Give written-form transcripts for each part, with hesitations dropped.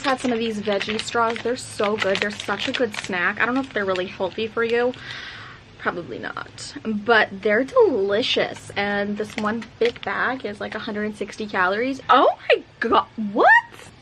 just had some of these veggie straws. They're so good. They're such a good snack. I don't know if they're really healthy for you. Probably not, but they're delicious. And this one big bag is like 160 calories. Oh my god, what?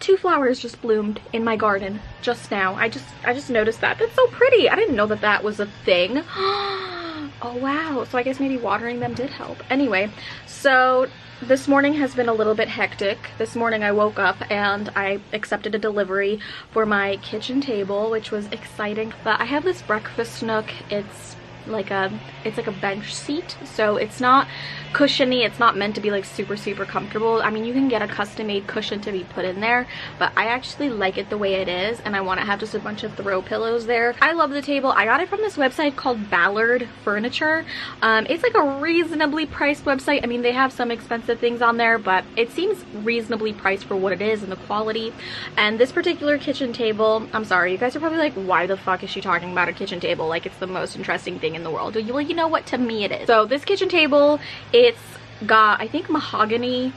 2 flowers just bloomed in my garden just now. I just noticed that. That's so pretty. I didn't know that that was a thing. Oh wow, so I guess maybe watering them did help. Anyway, so this morning has been a little bit hectic. This morning I woke up and I accepted a delivery for my kitchen table, which was exciting. But I have this breakfast nook. It's like a bench seat, so it's not cushiony. It's not meant to be like super comfortable. I mean, you can get a custom made cushion to be put in there, but I actually like it the way it is, and I want to have just a bunch of throw pillows there. I love the table. I got it from this website called Ballard Furniture. It's like a reasonably priced website. I mean, they have some expensive things on there, but it seems reasonably priced for what it is and the quality. And this particular kitchen table, I'm sorry, you guys are probably like, why the fuck is she talking about a kitchen table like it's the most interesting thing in the world? Well, you know what, to me it is. So this kitchen table, it's got, I think, mahogany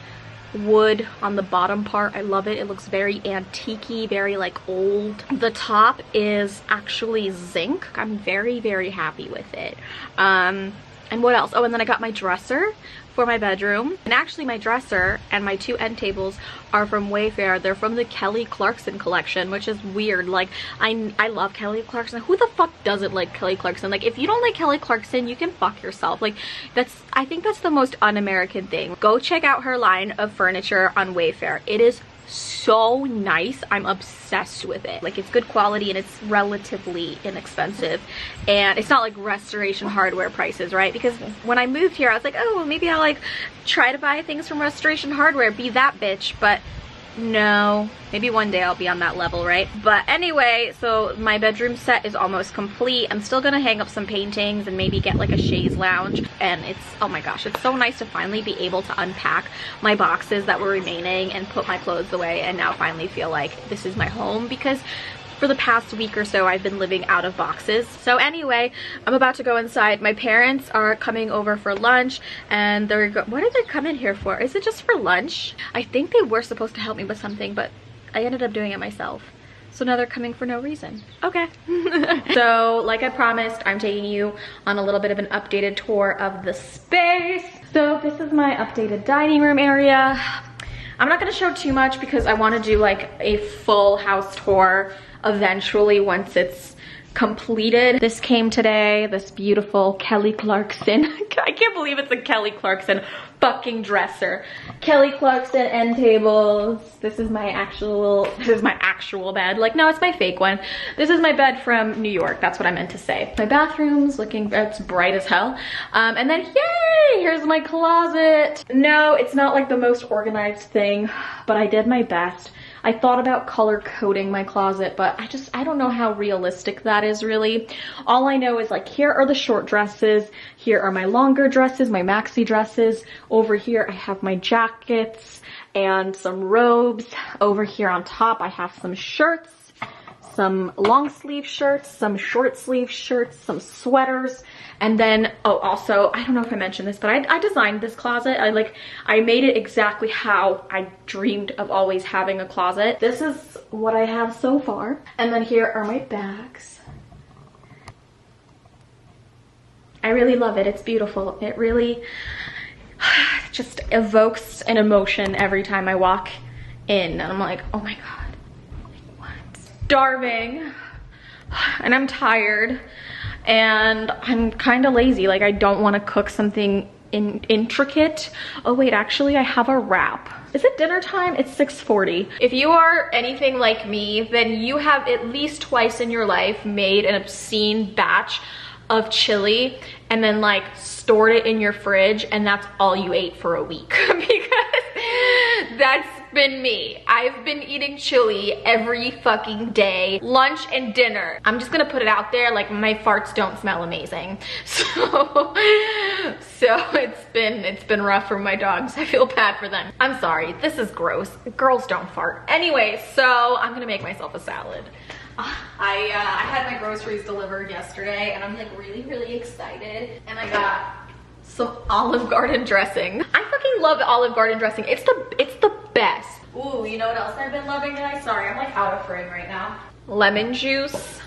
wood on the bottom part. I love it. It looks very antique-y, very like old. The top is actually zinc. I'm very happy with it. And what else? Oh, and then I got my dresser for my bedroom. And actually my dresser and my 2 end tables are from Wayfair. They're from the Kelly Clarkson collection, which is weird. Like, I love Kelly Clarkson. Who the fuck doesn't like Kelly Clarkson? Like, if you don't like Kelly Clarkson, you can fuck yourself. Like, I think that's the most un-American thing. Go check out her line of furniture on Wayfair. It is so nice. I'm obsessed with it. Like, it's good quality and it's relatively inexpensive, and it's not like Restoration Hardware prices, right? Because when I moved here I was like, oh well, maybe I'll like try to buy things from Restoration Hardware, be that bitch. But no, maybe one day I'll be on that level, right? But anyway, so my bedroom set is almost complete. I'm still gonna hang up some paintings and maybe get like a chaise lounge. And it's, oh my gosh, it's so nice to finally be able to unpack my boxes that were remaining and put my clothes away and now finally feel like this is my home, because for the past week or so I've been living out of boxes. So anyway, I'm about to go inside. My parents are coming over for lunch, and what did they come in here for? Is it just for lunch? I think they were supposed to help me with something, but I ended up doing it myself. So now they're coming for no reason. Okay. So like I promised, I'm taking you on a little bit of an updated tour of the space. So this is my updated dining room area. I'm not gonna show too much because I wanna do like a full house tour eventually once it's completed. This came today, this beautiful Kelly Clarkson. I can't believe it's a Kelly Clarkson fucking dresser. Kelly Clarkson end tables. This is my actual bed. Like, no, it's my fake one. This is my bed from New York. That's what I meant to say. My bathroom's looking, it's bright as hell. And then, yay, here's my closet. No, it's not like the most organized thing, but I did my best. I thought about color coding my closet, but I don't know how realistic that is really. All I know is like, here are the short dresses, here are my longer dresses, my maxi dresses. Over here I have my jackets and some robes. Over here on top I have some shirts, some long sleeve shirts, some short sleeve shirts, some sweaters. And then, oh, also, I don't know if I mentioned this, but I designed this closet. I made it exactly how I dreamed of always having a closet. This is what I have so far. And then here are my bags. I really love it. It's beautiful. It really just evokes an emotion every time I walk in. And I'm like, oh my God, what? Starving. And I'm tired. And I'm kind of lazy. Like, I don't want to cook something intricate. Oh wait, actually I have a wrap. Is it dinner time? It's 6:40. If you are anything like me, then you have at least twice in your life made an obscene batch of chili and then like stored it in your fridge, and that's all you ate for a week. Because that's been me. I've been eating chili every fucking day, lunch and dinner. I'm just gonna put it out there, like, my farts don't smell amazing. So it's been rough for my dogs. I feel bad for them. I'm sorry, this is gross. Girls don't fart. Anyway, so I'm gonna make myself a salad. I had my groceries delivered yesterday and I'm like really excited, and I got some Olive Garden dressing. I fucking love Olive Garden dressing. It's the best. Ooh, you know what else I've been loving, guys? Sorry, I'm like out of frame right now. Lemon juice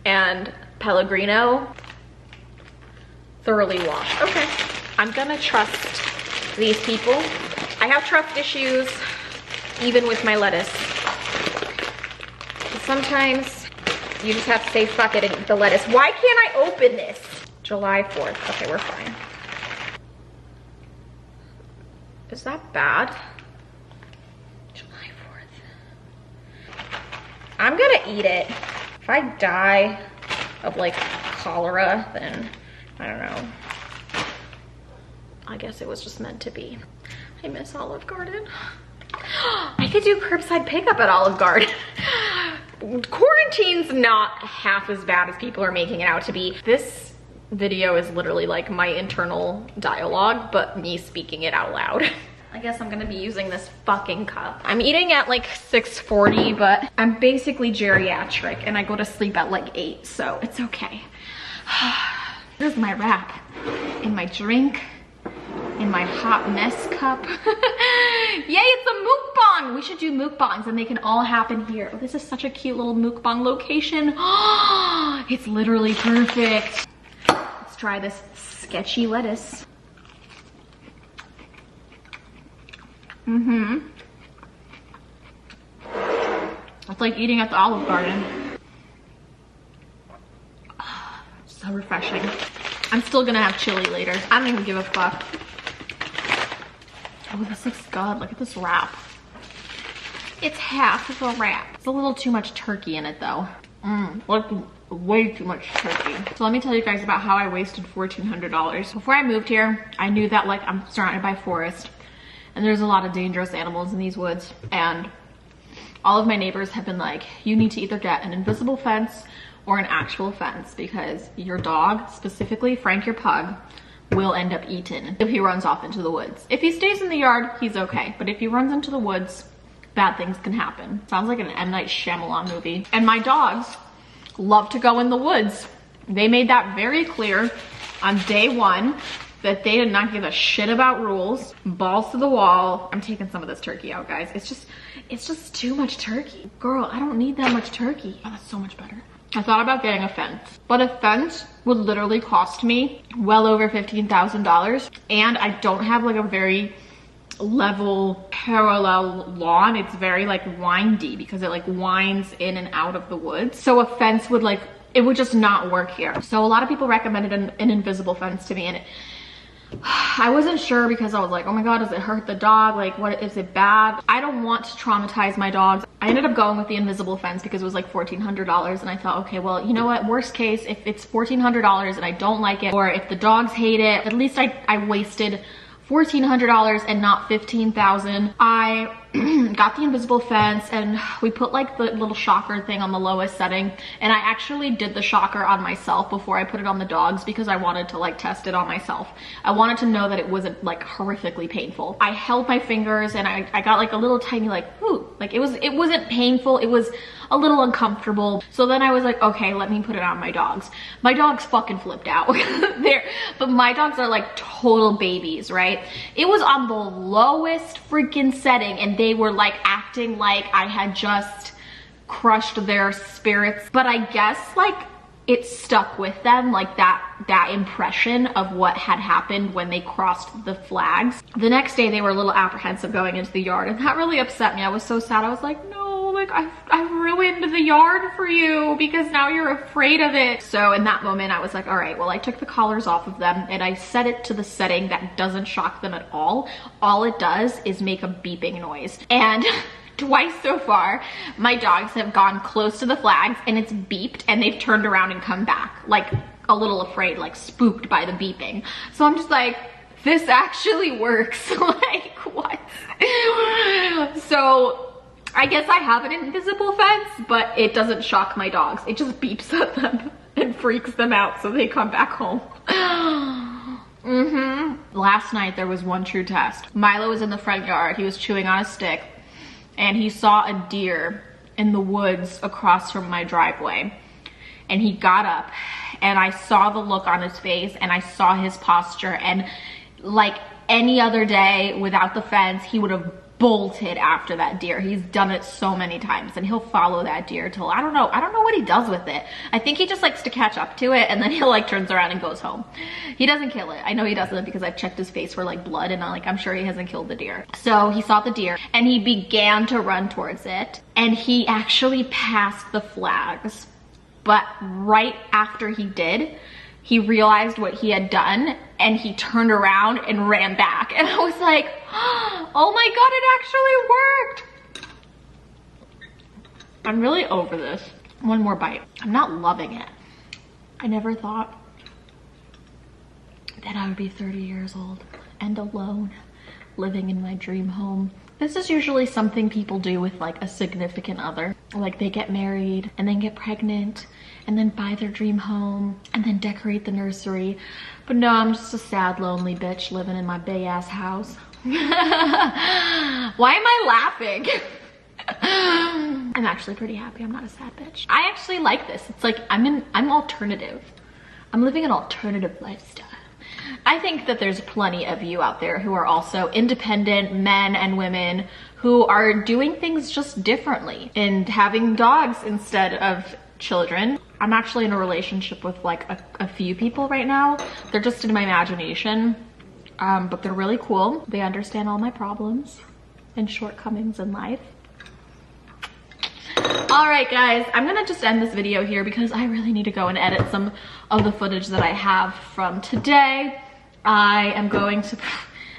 and Pellegrino. Thoroughly washed. Okay, I'm gonna trust these people. I have trust issues even with my lettuce. Sometimes you just have to say fuck it and eat the lettuce. Why can't I open this? July 4th. Okay, we're fine. Is that bad? July 4th. I'm gonna eat it. If I die of like cholera, then I don't know. I guess it was just meant to be. I miss Olive Garden. I could do curbside pickup at Olive Garden. Quarantine's not half as bad as people are making it out to be. This video is literally like my internal dialogue, but me speaking it out loud. I guess I'm gonna be using this fucking cup. I'm eating at like 6:40, but I'm basically geriatric and I go to sleep at like 8, so it's okay. Here's my wrap and my drink in my hot mess cup. Yay, it's a mukbang. We should do mukbangs and they can all happen here. Oh, this is such a cute little mukbang location. It's literally perfect. Let's try this sketchy lettuce. It's like eating at the Olive Garden. So refreshing. I'm still gonna have chili later. I don't even give a fuck. Oh, this looks good. Look at this wrap. It's half of a wrap. It's a little too much turkey in it though. Like way too much turkey. So let me tell you guys about how I wasted $1,400. Before I moved here, I knew that like I'm surrounded by forest and there's a lot of dangerous animals in these woods. And all of my neighbors have been like, you need to either get an invisible fence or an actual fence because your dog, specifically Frank your pug, will end up eaten if he runs off into the woods. If he stays in the yard, he's okay. But if he runs into the woods, bad things can happen. Sounds like an M. Night Shyamalan movie. And my dogs love to go in the woods. They made that very clear on day 1 that they did not give a shit about rules. Balls to the wall. I'm taking some of this turkey out, guys. It's just too much turkey. Girl, I don't need that much turkey. Oh, that's so much better. I thought about getting a fence, but a fence would literally cost me well over $15,000. And I don't have like a very level parallel lawn. It's very like windy because it like winds in and out of the woods. So a fence would like, it would just not work here. So a lot of people recommended an invisible fence to me, and I wasn't sure because I was like, oh my God, does it hurt the dog? Like, what, is it bad? I don't want to traumatize my dogs. I ended up going with the invisible fence because it was like $1,400, and I thought, okay, well, you know what, worst case, if it's $1,400 and I don't like it, or if the dogs hate it, at least I wasted $1,400 and not $15,000. I got the invisible fence and we put like the little shocker thing on the lowest setting, and I actually did the shocker on myself before I put it on the dogs because I wanted to like test it on myself. I wanted to know that it wasn't like horrifically painful. I held my fingers and I got like a little tiny like, ooh, like it wasn't painful, it was a little uncomfortable. So then I was like, okay, let me put it on my dogs. My dogs fucking flipped out. But my dogs are like total babies, right? It was on the lowest freaking setting and they were like acting like I had just crushed their spirits. But I guess like it stuck with them, like that impression of what had happened when they crossed the flags. The next day they were a little apprehensive going into the yard, and that really upset me. I was so sad. I was like, no, like I've ruined the yard for you because now you're afraid of it. So in that moment I was like, all right, well, I took the collars off of them and I set it to the setting that doesn't shock them at all. All it does is make a beeping noise. And twice so far, my dogs have gone close to the flags and it's beeped and they've turned around and come back, like a little afraid, like spooked by the beeping. So I'm just like, this actually works. Like, what? So I guess I have an invisible fence, but it doesn't shock my dogs. It just beeps at them and freaks them out so they come back home. Last night there was one true test. Milo was in the front yard. He was chewing on a stick and he saw a deer in the woods across from my driveway. And he got up and I saw the look on his face and I saw his posture, and like any other day without the fence, he would have bolted after that deer. He's done it so many times, and he'll follow that deer till I don't know what he does with it. I think he just likes to catch up to it, and then he'll like turns around and goes home. He doesn't kill it. I know he doesn't because I've checked his face for like blood, and I'm sure he hasn't killed the deer. So he saw the deer and he began to run towards it, and he actually passed the flags. But right after he did, he realized what he had done, and he turned around and ran back. And I was like, oh my God, it actually worked. I'm really over this. One more bite. I'm not loving it. I never thought that I would be 30 years old and alone, living in my dream home. This is usually something people do with like a significant other. Like they get married and then get pregnant and then buy their dream home and then decorate the nursery. But no, I'm just a sad, lonely bitch living in my big ass house. Why am I laughing? I'm actually pretty happy I'm not a sad bitch. I actually like this. It's like I'm alternative. I'm living an alternative lifestyle. I think that there's plenty of you out there who are also independent men and women who are doing things just differently and having dogs instead of children. I'm actually in a relationship with like a few people right now. They're just in my imagination, but they're really cool. They understand all my problems and shortcomings in life. All right, guys, I'm gonna just end this video here because I really need to go and edit some of the footage that I have from today. I am going to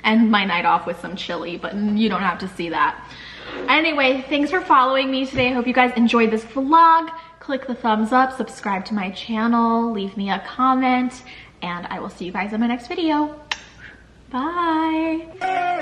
end my night off with some chili, but you don't have to see that. Anyway, thanks for following me today. I hope you guys enjoyed this vlog. Click the thumbs up, subscribe to my channel, leave me a comment, and I will see you guys in my next video. Bye.